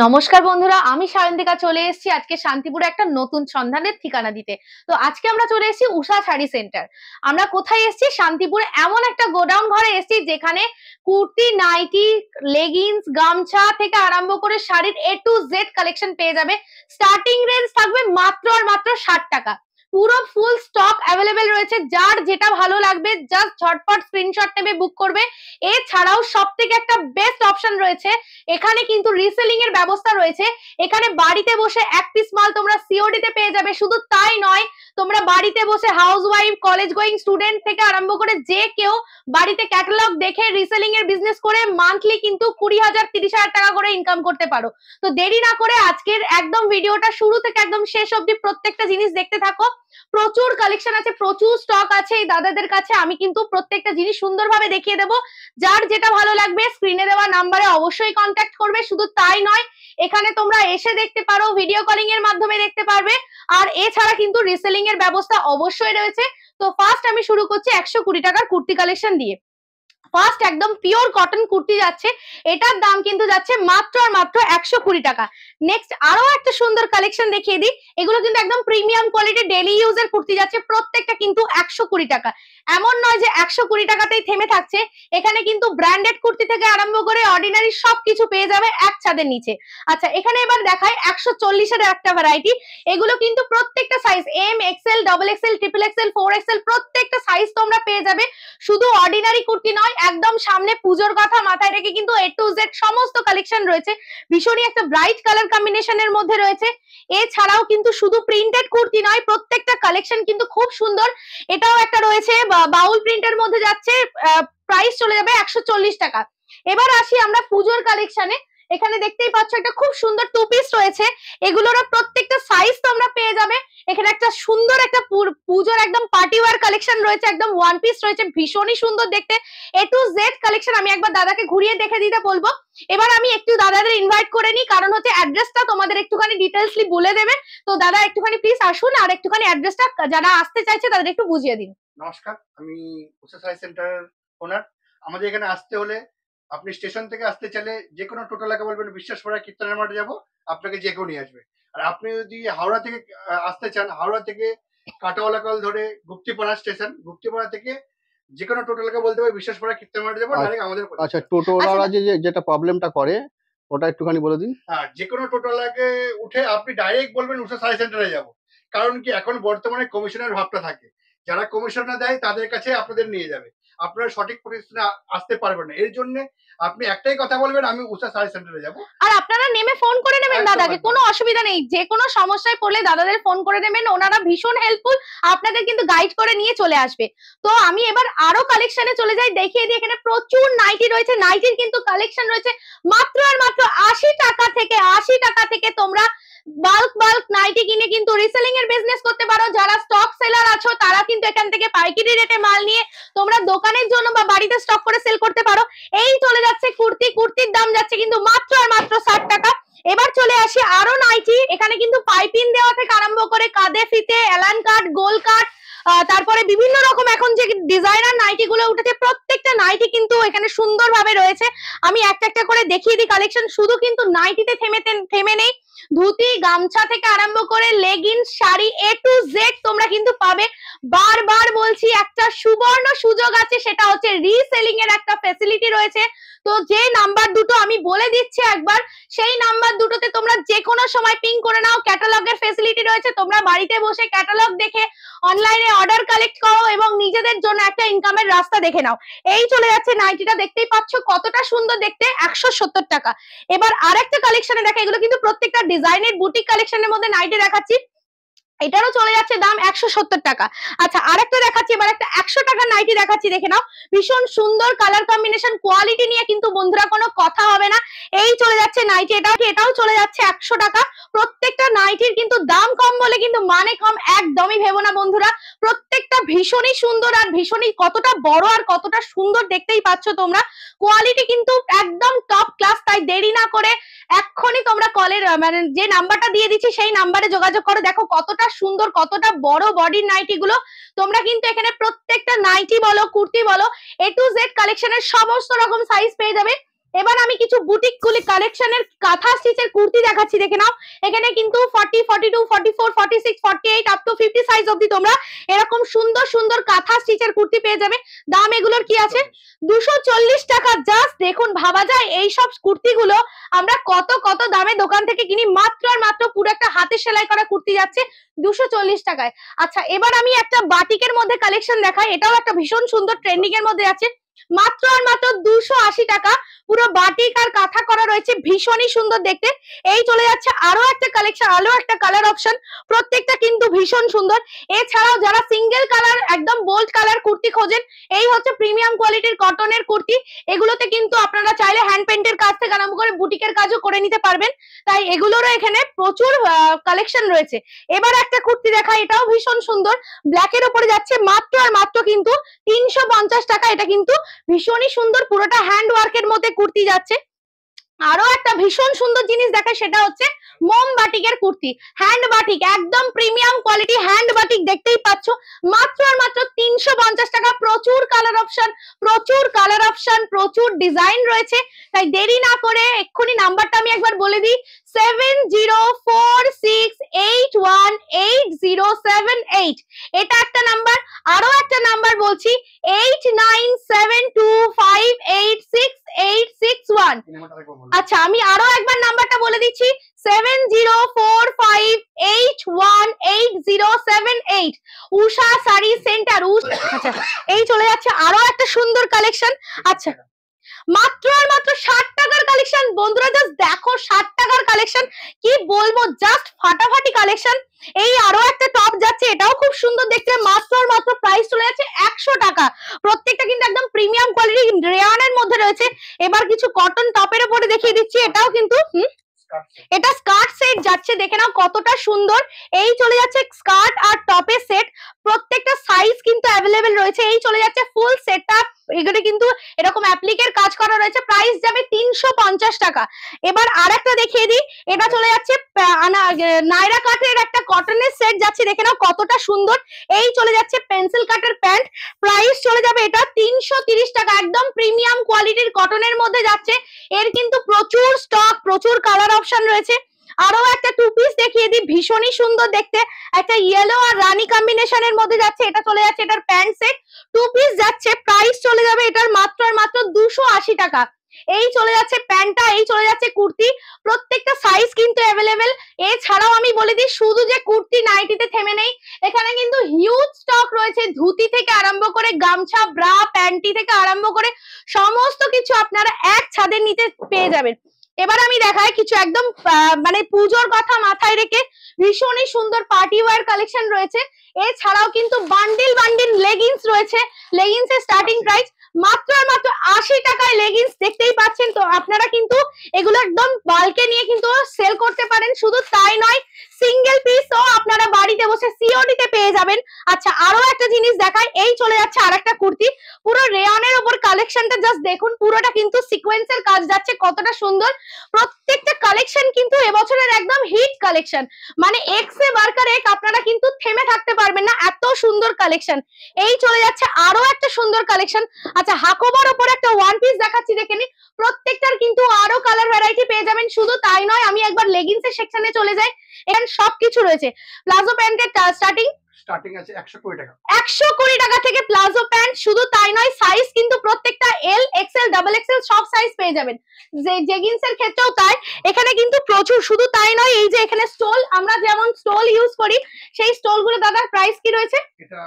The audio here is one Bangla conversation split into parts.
নমস্কার বন্ধুরা, আমি সায়ন্তিকা চলে এসেছি আজকে শান্তিপুরে একটা নতুন সন্ধানের ঠিকানা দিতে। তো আজকে আমরা চলে এসেছি উষা শাড়ি সেন্টার। আমরা কোথায় এসেছি? শান্তিপুরে এমন একটা গোডাউন ঘরে এসেছি যেখানে কুর্তি, নাইটি, লেগিংস, গামছা থেকে আরম্ভ করে শাড়ির A to Z কালেকশন পেয়ে যাবে। স্টার্টিং রেঞ্জ থাকবে মাত্র আর মাত্র 60 টাকা। পুরো ফুল স্টক অ্যাভেলেবেল রয়েছে, যার যেটা ভালো লাগবে জাস্ট ঝটপট স্ক্রিনশট নেবে, বুক করবে। এছাড়াও সব থেকে একটা বেস্ট অপশন রয়েছে, এখানে কিন্তু রিসেলিং এর ব্যবস্থা রয়েছে। এখানে বাড়িতে বসে এক পিস মাল তোমরা সিওডি তে পেয়ে যাবে। শুধু তাই নয়, তোমরা বাড়িতে বসে হাউসওয়াইফ, কলেজ গোয়িং স্টুডেন্ট থেকে আরম্ভ করে যে কেউ বাড়িতে ক্যাটালগ দেখে রিসেলিং এর বিজনেস করে মান্থলি কিন্তু 20,000 30,000 টাকা করে ইনকাম করতে পারো। তো দেরি না করে আজকের একদম ভিডিওটা শুরু থেকে একদম শেষ অবধি প্রত্যেকটা জিনিস দেখতে থাকো। প্রচুর কালেকশন আছে, প্রচুর স্টক আছে এই দাদাদের কাছে। আমি কিন্তু প্রত্যেকটা জিনিস সুন্দরভাবে দেখিয়ে দেবো। যার যেটা ভালো লাগবে স্ক্রিনে দেওয়া নাম্বারে অবশ্যই কন্ট্যাক্ট করবে। শুধু তাই নয়, এখানে তোমরা এসে দেখতে পারো, ভিডিও কলিং এর মাধ্যমে দেখতে পারবে। আর এছাড়া কিন্তু রিসেলিং এর ব্যবস্থা অবশ্যই রয়েছে। তো ফার্স্ট আমি শুরু করছি 120 টাকার কুর্তি কালেকশন দিয়ে। ফার্স্ট একদম পিওর কটন কুর্তি যাচ্ছে, এটার দাম কিন্তু যাচ্ছে মাত্র আর মাত্র 120 টাকা। নেক্সট আরো একটা সুন্দর কালেকশন দেখিয়ে দিই। এগুলো কিন্তু একদম প্রিমিয়াম কোয়ালিটি ডেইলি ইউজের কুর্তি যাচ্ছে, প্রত্যেকটা কিন্তু 120 টাকা। এমন নয় যে 120 টাকাতেই থেমে থাকছে, এখানে কিন্তু ব্র্যান্ডেড কুর্তি থেকে আরম্ভ করে অর্ডিনারি সবকিছু পেয়ে যাবে এক ছাদের নিচে। আচ্ছা, এখানে এবার দেখায় 140 এর একটা ভ্যারাইটি। এগুলো কিন্তু প্রত্যেকটা size M, XL, double XL, triple XL, 4XL প্রত্যেকটা সাইজ তোমরা পেয়ে যাবে। শুধু অর্ডিনারি কুর্তি নয়, একদম সামনে পুজোর কথা মাথায় রেখে কিন্তু A to Z সমস্ত কালেকশন রয়েছে। ভীষণই একটা ব্রাইট কালার কম্বিনেশনের মধ্যে রয়েছে। এছাড়াও কিন্তু শুধু প্রিন্টেড কুর্তি নয়, প্রত্যেকটা কালেকশন কিন্তু খুব সুন্দর। এটাও একটা রয়েছে বাউল প্রিন্টের মধ্যে যাচ্ছে, প্রাইস চলে যাবে 140 টাকা। এবার আসি আমরা পুজোর কালেকশনে। এখানে দেখতেই পাচ্ছ একটা খুব সুন্দর টু পিস রয়েছে। এগুলোরও প্রত্যেকটা সাইজ তোমরা পেয়ে যাবে। এখানে একটা সুন্দর একটা পুজোর একদম পার্টি ওয়্যার কালেকশন রয়েছে, একদম ওয়ান পিস রয়েছে, ভীষণই সুন্দর দেখতে। A to Z collection. আমি একবার দাদাকে ঘুরিয়ে দেখে দিতে বলবো। এবার আমি একটু দাদাদের ইনভাইট করে নিই, কারণ হচ্ছে অ্যাড্রেসটা তোমাদের একটুখানি ডিটেইলসলি বলে দেবে। তো দাদা একটুখানি প্লিজ আসুন, আর একটুখানি অ্যাড্রেসটা যারা আসতে চাইছে তাদের একটু বুঝিয়ে দিন। নমস্কার, আমি উষা শাড়ি সেন্টার ওনার। আমাদের এখানে আসতে হলে আপনি স্টেশন থেকে আসতে চাইলে যে কোনো টোটোলাকে বলবেন বিশ্বাসপাড়া কীর্তনের মাঠে যাবো, আপনাকে যে কেউ নিয়ে আসবে। আর আপনি যদি হাওড়া থেকে আসতে চান, হাওড়া থেকে কাটাওয়ালা কল ধরে গুপ্তিপাড়া স্টেশন, গুপ্তিপাড়া থেকে যে কোনো টোটোলাকে বলতে হবে বিশ্বাসপাড়া কীর্তনের মাঠে যাবো, ডাইরেক্ট আমাদের। আচ্ছা, টোটোওয়ালা যেটা প্রবলেমটা করে ওটা একটুখানি বলে দিন। হ্যাঁ, যে কোনো টোটোলাকে উঠে আপনি ডাইরেক্ট বলবেন উষা শাড়ি সেন্টারে যাবো। কারণ কি, এখন বর্তমানে কমিশনের ভাবটা থাকে, যারা কমিশন না দেয় তাদের কাছে আপনাদের নিয়ে যাবে, আপনারা সঠিক প্রতিষ্ঠানে আসতে পারবেন না। এর জন্য আপনি একটাই কথা বলবেন, আমি উষা শাড়ি সেন্টারে যাবো। আর আপনারা নেমে ফোন করে নেবেন দাদাকে, কোনো অসুবিধা নেই। যে কোনো সমস্যায় পড়লে দাদাদের ফোন করে নেবেন, ওনারা ভীষণ হেল্পফুল, আপনাদের কিন্তু গাইড করে নিয়ে চলে আসবে। তো আমি এবার আরো কালেকশনে চলে যাই, দেখিয়ে দিই। এখানে প্রচুর নাইটি রয়েছে, নাইটির কিন্তু কালেকশন রয়েছে মাত্র আর মাত্র 80 টাকা থেকে। 80 টাকা থেকে তোমরা বাল্ক নাইটি কিনে কিন্তু রিসেলিং এর বিজনেস করতে পারো। যারা স্টক সেলার আছো তারা কিন্তু এখান থেকে পাইকারি রেটে মাল নিয়ে তোমরা দোকানের জন্য বা বাড়িতে স্টক করে সেল করতে পারো। এই চলে যাচ্ছে কুর্তির দাম যাচ্ছে কিন্তু মাত্র আর মাত্র 60 টাকা। এবার চলে আসি আরো নাইটি। এখানে কিন্তু পাইপিং দেওয়া থেকে আরম্ভ করে কাঁধে ফিতে, এলান কাট, গোল কাট, তারপরে বিভিন্ন রকম এখন যে ডিজাইনার নাইটি গুলো উঠেছে, প্রত্যেকটা নাইটি কিন্তু এখানে সুন্দরভাবে রয়েছে। আমি একটা একটা করে দেখিয়ে দিই কালেকশন। শুধু কিন্তু নাইটিতে থেমে নেই, ধুতি, গামছা থেকে আরম্ভ করে leggings, sari A to Z তোমরা কিন্তু পাবে। বারবার বলছি, একটা সুবর্ণ সুযোগ আছে, সেটা হচ্ছে রিসেলিং এর একটা ফ্যাসিলিটি রয়েছে। তো যে নাম্বার দুটো আমি বলে দিচ্ছি একবার, সেই নাম্বার দুটোতে তোমরা যে কোনো সময় পিং করে নাও। ক্যাটালগের ফ্যাসিলিটি রয়েছে, তোমরা বাড়িতে বসে ক্যাটালগ দেখে অনলাইনে অর্ডার কালেক্ট করো এবং নিজেদের জন্য একটা ইনকামের রাস্তা দেখে নাও। এই চলে যাচ্ছে নাইটিটা, দেখতেই পাচ্ছ কতটা সুন্দর দেখতে, 170 টাকা। এবার আরেকটা কালেকশনে দেখা, এগুলো কিন্তু প্রত্যেকটা ডিজাইনের বুটিক কালেকশনের মধ্যে নাইটি দেখাচ্ছি। এটারও চলে যাচ্ছে দাম 170 টাকা। আচ্ছা, আরেকটা দেখাচ্ছি, এবার একটা 100 টাকার নাইটি দেখাচ্ছি, দেখে নাও। ভীষণ সুন্দর কালার কম্বিনেশন, কোয়ালিটি নিয়ে কিন্তু বন্ধুরা কোনো কথা হবে না। এই চলে যাচ্ছে নাইটি, এটাও চলে যাচ্ছে 100 টাকা। প্রত্যেকটা নাইটির কিন্তু দাম কম বলে কিন্তু মানে কম একদমই ভেবো না বন্ধুরা। প্রত্যেকটা ভীষণই সুন্দর, আর ভীষণই কতটা বড় আর কতটা সুন্দর দেখতেই পাচ্ছ তোমরা। কোয়ালিটি কিন্তু একদম টপ ক্লাস। তাই দেরি না করে এক্ষুনি তোমরা কলের মানে যে নাম্বারটা দিয়ে দিচ্ছি সেই নাম্বারে যোগাযোগ করো। দেখো কতটা সুন্দর, কতটা বড় বডির নাইটি গুলো। তোমরা কিন্তু এখানে প্রত্যেকটা নাইটি বলো, কুর্তি বলো, A to Z কালেকশনের সমস্ত রকম সাইজ পেয়ে যাবে। এবার আমি কিছু বুটিক কালেকশনের কাঁথা স্টিচের কুর্তি দেখাচ্ছি, দেখে নাও। এখানে কিন্তু 40, 42, 44, 46, 48 আপ টু 50 সাইজ অবধি তোমরা এরকম সুন্দর সুন্দর কাঁথা স্টিচের কুর্তি পেয়ে যাবে। দাম এগুলোর কি আছে? 240 টাকা। জাস্ট দেখুন, ভাবা যায় এই সব কুর্তিগুলো আমরা কত কত দামে দোকান থেকে কিনি, মাত্র আর মাত্র পুরো একটা হাতে সেলাই করা কুর্তি যাচ্ছে 240 টাকায়। আচ্ছা, এবার আমি একটা বাটিকের মধ্যে কালেকশন দেখাই, এটাও একটা ভীষণ সুন্দর ট্রেন্ডিং এর মধ্যে আছে, মাত্র আর মাত্র 280 টাকা। পুরো বাটিক আর কাঁথা করা রয়েছে, ভীষণই সুন্দর দেখতে। এই চলে যাচ্ছে আরো একটা কালেকশন, আরো একটা কালার অপশন, প্রত্যেকটা কিন্তু ভীষণ সুন্দর। এছাড়াও যারা সিঙ্গেল কালার একদম বোল্ড কালার কুর্তি খোঁজেন, এই হচ্ছে প্রিমিয়াম কোয়ালিটির কটনের কুর্তি। এগুলোতে কিন্তু আপনারা চাইলে হ্যান্ড পেন্টের কাজ থেকে আরম্ভ করে বুটিকের কাজও করে নিতে পারবেন, তাই এগুলোরও এখানে প্রচুর কালেকশন রয়েছে। এবার একটা কুর্তি দেখা, এটাও ভীষণ সুন্দর, ব্ল্যাকের উপরে যাচ্ছে মাত্র আর মাত্র কিন্তু 350 টাকা। এটা কিন্তু ভীষণই সুন্দর, পুরোটা হ্যান্ড ওয়ার্কের মধ্যে কুর্তি যাচ্ছে। আরো একটা ভীষণ সুন্দর জিনিস দেখায়, সেটা হচ্ছে মোম বাটিকের কুর্তি, হ্যান্ড বাটিক, একদম প্রিমিয়াম কোয়ালিটি হ্যান্ড বাটিক, দেখতেই পাচ্ছ মাত্র আর মাত্র 350 টাকা। প্রচুর কালার অপশন, প্রচুর ডিজাইন রয়েছে, তাই দেরি না করে এক্ষুনি নাম্বারটা আমি একবার বলে দিই, 7046818078, এটা একটা নাম্বার। আরো একটা নাম্বার বলছি, 8972586861। আচ্ছা, আমি আরো একবার নাম্বারটা বলে দিচ্ছি, 7045818078, উষা শাড়ি সেন্টার। আচ্ছা, এই চলে যাচ্ছে আরো একটা সুন্দর কালেকশন। আচ্ছা, মাত্র আর মাত্র 60 টাকার কালেকশন। বন্ধুরা জাস্ট দেখো, 60 টাকার কালেকশন, কি বলবো, জাস্ট ফাটাফাটি কালেকশন। এই আরো একটা টপ যাচ্ছে, এটাও খুব সুন্দর দেখতে, মাত্র আর মাত্র প্রাইস চলে যাচ্ছে 100 টাকা। প্রত্যেকটা কিন্তু একদম প্রিমিয়াম কোয়ালিটি রেয়ানের মধ্যে রয়েছে। এবার কিছু কটন টপের উপরে দেখিয়ে দিচ্ছি, এটাও কিন্তু এটা স্কার্ট সেট যাচ্ছে, দেখে নাও কতটা সুন্দর। এই চলে যাচ্ছে স্কার্ট আর টপের সেট, প্রত্যেকটা সাইজ কিন্তু অ্যাভেলেবেল রয়েছে। এই চলে যাচ্ছে ফুল সেটটা, এগুলো কিন্তু এরকম অ্যাপ্লিকের কাজ করা রয়েছে, প্রাইস যাবে 350 টাকা। এবার আরেকটা দেখিয়ে দিই, এটা চলে যাচ্ছে নাইরা কাটের একটা কটনের সেট যাচ্ছে, দেখে নাও কতটা সুন্দর। এই চলে যাচ্ছে পেন্সিল কাটের প্যান্ট, প্রাইস চলে যাবে এটা 330 টাকা। একদম প্রিমিয়াম কোয়ালিটির কটনের মধ্যে যাচ্ছে, এর কিন্তু প্রচুর স্টক, প্রচুর কালার অপশন রয়েছে। আরো একটা টু পিস দেখিয়ে দিই, ভীষণই সুন্দর দেখতে, একটা ইয়েলো আর রানী কম্বিনেশনের মধ্যে যাচ্ছে, এটা চলে যাচ্ছে এটার প্যান্ট সেট, টু পিস যাচ্ছে, প্রাইস চলে যাবে এটার মাত্র আর মাত্র 280 টাকা। এই চলে যাচ্ছে প্যান্টটা, এই চলে যাচ্ছে কুর্তি, প্রত্যেকটা সাইজ কিন্তু অ্যাভেলেবেল। এছাড়াও আমি বলে দিই, শুধু যে কুর্তি নাইটিতে থেমে নেই, এখানে কিন্তু হিউজ স্টক রয়েছে, ধুতি থেকে আরম্ভ করে গামছা, ব্রা, প্যান্টি থেকে আরম্ভ করে সমস্ত কিছু আপনারা এক ছাদের নিচে পেয়ে যাবেন। এবার আমি দেখাই কিছু একদম মানে পুজোর কথা মাথায় রেখে ভীষণই সুন্দর পার্টি ওয়্যার কালেকশন রয়েছে। এছাড়াও কিন্তু বান্ডিল বান্ডিল লেগিংস রয়েছে, লেগিংস এর স্টার্টিং প্রাইস মাত্র আর মাত্র 80 টাকায় লেগিংস, দেখতেই পাচ্ছেন। তো আপনারা কিন্তু এগুলো একদম বাল্কে নিয়ে কিন্তু সেল করতে পারেন। শুধু তাই নয়, সিঙ্গেল পিসও আপনারা বাড়িতে বসে সিওডি তে পেয়ে যাবেন। আচ্ছা, আরো একটা জিনিস দেখাই, এই চলে যাচ্ছে আরেকটা কুর্তি, পুরো রেয়নের উপর কালেকশনটা জাস্ট দেখুন, পুরোটা কিন্তু সিকোয়েন্সের কাজ যাচ্ছে, কতটা সুন্দর। প্রত্যেকটা কালেকশন কিন্তু এবছরের একদম হিট কালেকশন, মানে এক্সে বার্কার এক, আপনারা কিন্তু থেমে থাকতে পারবেন না, এত সুন্দর কালেকশন। এই চলে যাচ্ছে আরো একটা সুন্দর কালেকশন। আচ্ছা, হাকোবার উপর একটা ওয়ান পিস দেখাচ্ছি, দেখে নিন, প্রত্যেকটার কিন্তু আরো কালার ভ্যারাইটি পেয়ে যাবেন। শুধু তাই নয়, আমি একবার লেগিংস এর সেকশনে চলে যাই, এখানে সবকিছু রয়েছে। প্লাজো প্যান্টের স্টার্টিং আছে 120 টাকা, 120 টাকা থেকে প্লাজো প্যান্ট। শুধু তাই নয়, সাইজ কিন্তু প্রত্যেকটা এল, এক্সেল, ডাবল এক্সেল সব সাইজ পেয়ে যাবেন। যে জেগিংস এর ক্ষেত্রেও তাই, এখানে কিন্তু প্রচুর। শুধু তাই নয়, এই যে এখানে স্টোল, আমরা যেমন স্টোল ইউজ করি, সেই স্টোল গুলো দাদার প্রাইস কি রয়েছে? এটা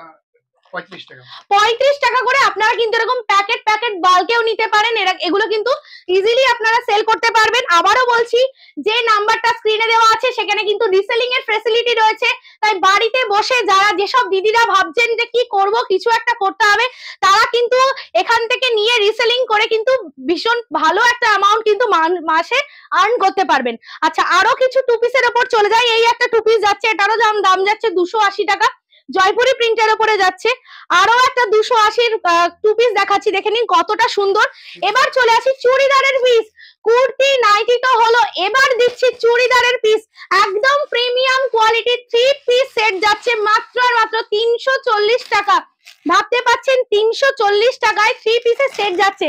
35 টাকা। 35 টাকা করে আপনারা কিন্তু এরকম প্যাকেট বাল্কেও নিতে পারেন। এগুলো কিন্তু ইজিলি আপনারা সেল করতে পারবেন। আবারও বলছি, যে নাম্বারটা স্ক্রিনে দেওয়া আছে সেখানে কিন্তু রিসেলিং এর ফ্যাসিলিটি রয়েছে, তাই বাড়িতে বসে যারা, যেসব দিদিরা ভাবছেন যে কি করব, কিছু একটা করতে হবে, তারা কিন্তু এখান থেকে নিয়ে রিসেলিং করে কিন্তু ভীষণ ভালো একটা অ্যামাউন্ট কিন্তু মাসে আর্ন করতে পারবেন। আচ্ছা, আরো কিছু টু পিসের উপর চলে যায়। এই একটা টু পিস যাচ্ছে, এটারও দাম যাচ্ছে 280 টাকা, জয়পুরি প্রিন্টের উপরে যাচ্ছে। আরো একটা 280 টু পিস দেখাচ্ছি, দেখে নিন কতটা সুন্দর। এবার চলে আসি চুড়িদারের পিস, কুর্তি নাইটি তো হলো, এবার দিচ্ছি চুড়িদারের পিস, একদম প্রিমিয়াম কোয়ালিটি 3 পিস সেট যাচ্ছে মাত্র আর মাত্র 340 টাকা। ভাবতে পাচ্ছেন 340 টাকায় 3 পিসের সেট যাচ্ছে।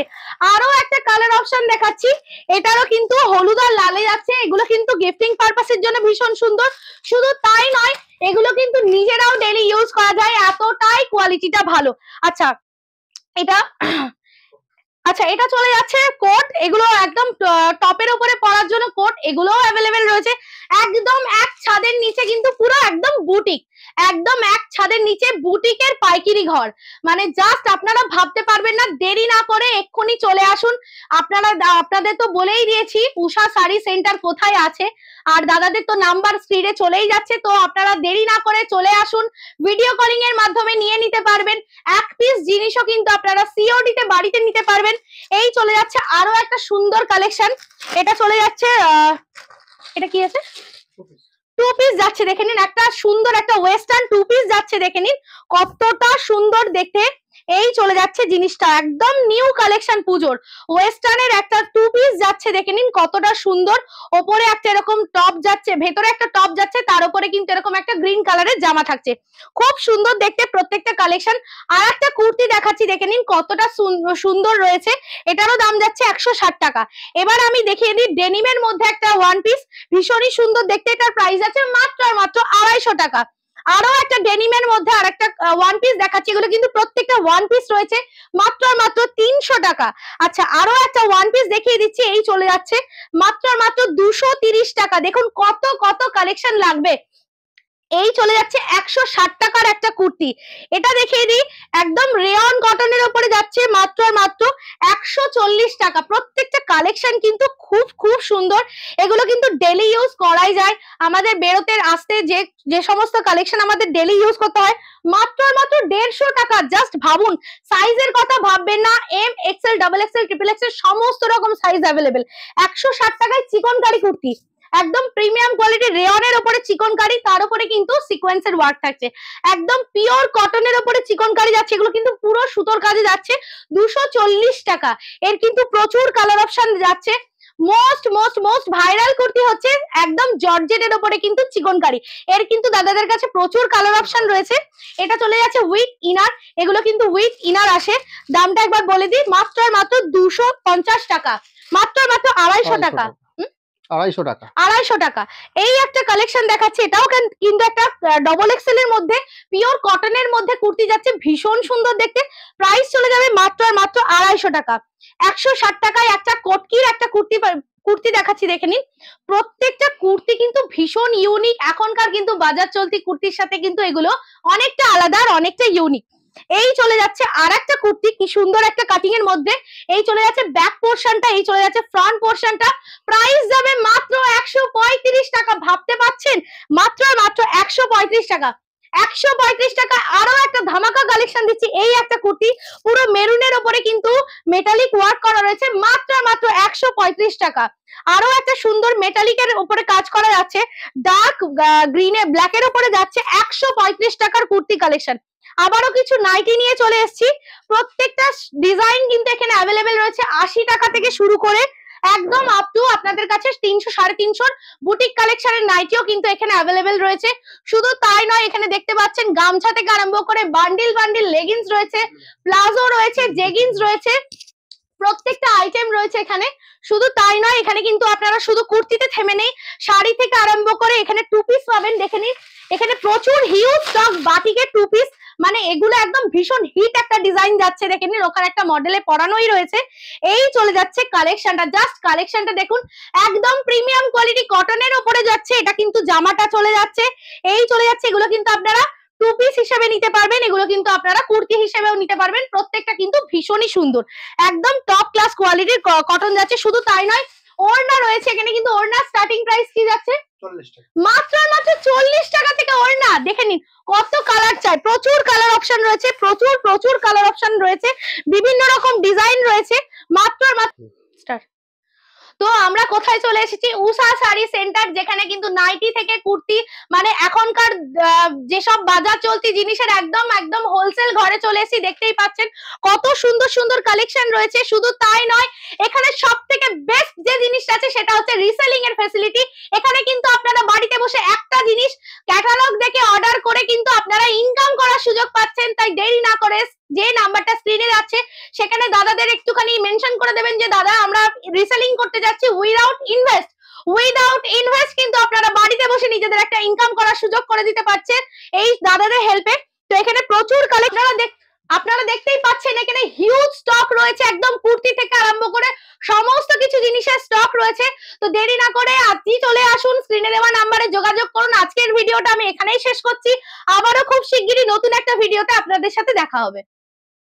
আরো একটা কালার অপশন দেখাচ্ছি, এটারও কিন্তু হলুদ আর লালে যাচ্ছে। এগুলো কিন্তু গিফটিং পারপাসের জন্য ভীষণ সুন্দর। শুধু তাই নয়, এগুলো কিন্তু নিজেরাও ডেইলি ইউজ করা যায়, এতটাই কোয়ালিটিটা ভালো। আচ্ছা এটা চলে যাচ্ছে কোট, এগুলো একদম টপের উপরে পরার জন্য কোট, এগুলোও অ্যাভেলেবেল রয়েছে। একদম এক ছাদের নিচে কিন্তু পুরো একদম বুটিক, একদম এক ছাদের নিচে বুটিকের পাইকারি ঘর, মানে জাস্ট আপনারা ভাবতে পারবেন না। দেরি না করে এক্ষুনি চলে আসুন। আপনাদের তো বলেই দিয়েছি উষা শাড়ি সেন্টার কোথায় আছে, আর দাদাদের তো নাম্বার স্ক্রিনে চলেই যাচ্ছে। তো আপনারা দেরি না করে চলে আসুন, ভিডিও কলিং এর মাধ্যমে নিয়ে নিতে পারবেন। এক পিস জিনিসও কিন্তু আপনারা সিওডি তে বাড়িতে নিতে পারবেন। এই চলে যাচ্ছে আরো একটা সুন্দর কালেকশন, এটা চলে যাচ্ছে এটা কি আছে, 2 পিস যাচ্ছে দেখে নিন। একটা সুন্দর একটা ওয়েস্টার্ন 2 পিস যাচ্ছে, দেখে নিন কতটা সুন্দর দেখতে। এই চলে যাচ্ছে জিনিসটা একদম নিউ কালেকশন পুজোর, ওয়েস্টার্নের একটা 2 পিস যাচ্ছে, দেখে নিন কতটা সুন্দর। ওপরে একটা এরকম টপ যাচ্ছে, ভেতরে একটা টপ যাচ্ছে, তার উপরে কিন্তু এরকম একটা গ্রিন কালারের জামা থাকছে, খুব সুন্দর দেখতে প্রত্যেকটা কালেকশন। আর একটা কুর্তি দেখাচ্ছি, দেখে নিন কতটা সুন্দর রয়েছে, এটারও দাম যাচ্ছে 160 টাকা। এবার আমি দেখিয়ে দিই ডেনিমের মধ্যে একটা 1 পিস, ভীষণই সুন্দর দেখতে, এটার প্রাইস আছে মাত্র 250 টাকা। আরো একটা ডেনিমের মধ্যে আরেকটা 1 পিস দেখাচ্ছি, এগুলো কিন্তু প্রত্যেকটা 1 পিস রয়েছে মাত্র 300 টাকা। আচ্ছা আরো একটা 1 পিস দেখিয়ে দিচ্ছি, এই চলে যাচ্ছে মাত্র 230 টাকা। দেখুন কত কত কালেকশন লাগবে। এই চলে যাচ্ছে 160 টাকার একটা কুর্তি, এটা দেখিয়ে দিই একদম রেয়ন কটনের উপরে যাচ্ছে মাত্র 140 টাকা। প্রত্যেকটা কালেকশন কিন্তু খুব খুব সুন্দর, এগুলো কিন্তু ডেলি ইউজ করাই যায়। আমাদের বেরোতে আসতে যে সমস্ত কালেকশন আমাদের ডেলি ইউজ করতে হয়, মাত্র 150 টাকা। জাস্ট ভাবুন, সাইজের কথা ভাববেন না, M XL, double XL, triple XL সমস্ত রকম সাইজ অ্যাভেলেবেল। 160 টাকায় চিকনকারি কুর্তি, একদম প্রিমিয়াম কোয়ালিটি রেয়নের উপরে চিকনকারি, তার উপরে কিন্তু সিকোয়েন্সের ওয়ার্ক থাকছে, একদম পিওর কটনের উপরে চিকনকারি যাচ্ছে, এগুলো কিন্তু পুরো সুতোর কাজে যাচ্ছে। 240 টাকা। এর কিন্তু প্রচুর কালার অপশন যাচ্ছে। Most most most viral kurti হচ্ছে একদম জর্জেটের উপরে কিন্তু চিকনকারি, এর কিন্তু দাদাদের কাছে প্রচুর কালার অপশন রয়েছে। এটা চলে যাচ্ছে উইথ ইনার, এগুলো কিন্তু উইথ ইনার আসে। দামটা একবার বলে দিই, মাত্র 250 টাকা, মাত্র 250 টাকা। 250 টাকা। 250 টাকা। এই একটা কালেকশন দেখাচ্ছে, এটাও কিন্তু একটা ডবল এক্সেল এর মধ্যে পিওর কটনের মধ্যে কুর্তি যাচ্ছে, ভীষণ সুন্দর দেখতে। প্রাইস চলে যাবে মাত্র 250 টাকা। 160 টাকায় একটা কটকির একটা কুর্তি দেখাচ্ছি, দেখে নিন প্রত্যেকটা কুর্তি কিন্তু ভীষণ ইউনিক। এখনকার কিন্তু বাজার চলতি কুর্তির সাথে কিন্তু এগুলো অনেকটা আলাদা আর অনেকটা ইউনিক। এই চলে যাচ্ছে আর একটা কুর্তি, কি সুন্দর একটা কাটিং এর মধ্যে। এই চলে যাচ্ছে ব্যাক পোর্শনটা, এই চলে যাচ্ছে ফ্রন্ট পোর্শনটা। প্রাইস যাবে মাত্র 135 টাকা। ভাবতে পাচ্ছেন, মাত্র 135 টাকা। 135 টাকা আরো একটা ধামাকা কালেকশন দিচ্ছি। এই একটা কুর্তি পুরো মেরুনের উপরে কিন্তু মেটালিক ওয়ার্ক করা রয়েছে, মাত্র 135 টাকা। আরো একটা সুন্দর মেটালিকের উপরে কাজ করা যাচ্ছে, ডার্ক গ্রিনে ব্ল্যাকের উপরে যাচ্ছে, 135 টাকার কুর্তি কালেকশন। আবারও কিছু নাইটি নিয়ে চলে এসেছি, প্রত্যেকটা ডিজাইন কিন্তু এখানে অ্যাভেলেবেল রয়েছে 80 টাকা থেকে শুরু করে একদম আপ টু আপনাদের কাছে 300 350 বুটিক কালেকশনের নাইটিও কিন্তু এখানে অ্যাভেলেবেল রয়েছে। শুধু তাই নয়, এখানে দেখতে পাচ্ছেন গামছা থেকে আরম্ভ করে বান্ডিল বান্ডিল লেগিংস রয়েছে, প্লাজো রয়েছে, জেগিংস রয়েছে, প্রত্যেকটা আইটেম রয়েছে এখানে। শুধু তাই নয়, এখানে কিন্তু আপনারা শুধু কুর্তিতে থেমে নেই, শাড়ি থেকে আরম্ভ করে এখানে 2 পিস পাবেন। দেখে নিন এখানে প্রচুর হিউজ স্টক বাটিকের 2 পিস, মানে এগুলো একদম ভীষণ হিট একটা ডিজাইন যাচ্ছে, দেখে নিন ওখানে একটা মডেলে পরানোই রয়েছে। এই চলে যাচ্ছে কালেকশনটা, জাস্ট কালেকশনটা দেখুন, একদম প্রিমিয়াম কোয়ালিটি কটনের উপরে যাচ্ছে। এটা কিন্তু জামাটা চলে যাচ্ছে, এই চলে যাচ্ছে। এগুলো কিন্তু আপনারা 2 পিস হিসেবে নিতে পারবেন, এগুলো কিন্তু আপনারা কুর্তি হিসেবেও নিতে পারবেন। প্রত্যেকটা কিন্তু ভীষণই সুন্দর, একদম টপ ক্লাস কোয়ালিটির কটন যাচ্ছে। শুধু তাই নয়, ওড়না রয়েছে এখানে, কিন্তু ওড়নার স্টার্টিং প্রাইস কি যাচ্ছে 40 টাকা, মাত্র 40 টাকা থেকে ওড়না। দেখে নিন কত কালার চাই, প্রচুর কালার অপশন রয়েছে, প্রচুর কালার অপশন রয়েছে, বিভিন্ন রকম ডিজাইন রয়েছে, মাত্র স্টার্ট। তো আমরা কোথায় চলে এসেছি, উষা শাড়ি সেন্টার, যেখানে কিন্তু নাইটি থেকে কুর্তি, মানে এখনকার যেসব বাজার চলতি জিনিসের একদম একদম হোলসেল ঘরে চলে এসেছি। দেখতেই পাচ্ছেন কত সুন্দর সুন্দর কালেকশন রয়েছে। শুধু তাই নয়, এখানে সব থেকে বেস্ট যে জিনিসটা আছে সেটা হচ্ছে রিসেলিং এর ফ্যাসিলিটি। এখানে কিন্তু আপনারা বাড়িতে বসে একটা জিনিস ক্যাটালগ দেখে অর্ডার করে কিন্তু আপনারা ইনকাম করা করার সুযোগ পাচ্ছেন, তাই দেরি না করে যে নাম্বারটা স্ক্রিনে যাচ্ছে সেখানে দাদাদের একটুখানি মেনশন করে দেবেন যে দাদা আমরা রিসেলিং করতে যাচ্ছি উইদাউট ইনভেস্ট কিন্তু আপনারা বাড়িতে বসে নিজেদের একটা ইনকাম করার সুযোগ করে দিতে পারছেন এই দাদাদের হেল্পে। তো এখানে প্রচুর কালেকশন আপনারা দেখতেই পাচ্ছেন, এখানে হিউজ স্টক রয়েছে, একদম কুর্তি থেকে আরম্ভ করে সমস্ত কিছু জিনিসের স্টক রয়েছে। তো দেরি না করে আজই চলে আসুন, স্ক্রিনে দেওয়া নাম্বারে যোগাযোগ করুন। আজকের ভিডিওটা আমি এখানেই শেষ করছি, আবারও খুব শিগগিরই নতুন একটা ভিডিওতে আপনাদের সাথে দেখা হবে।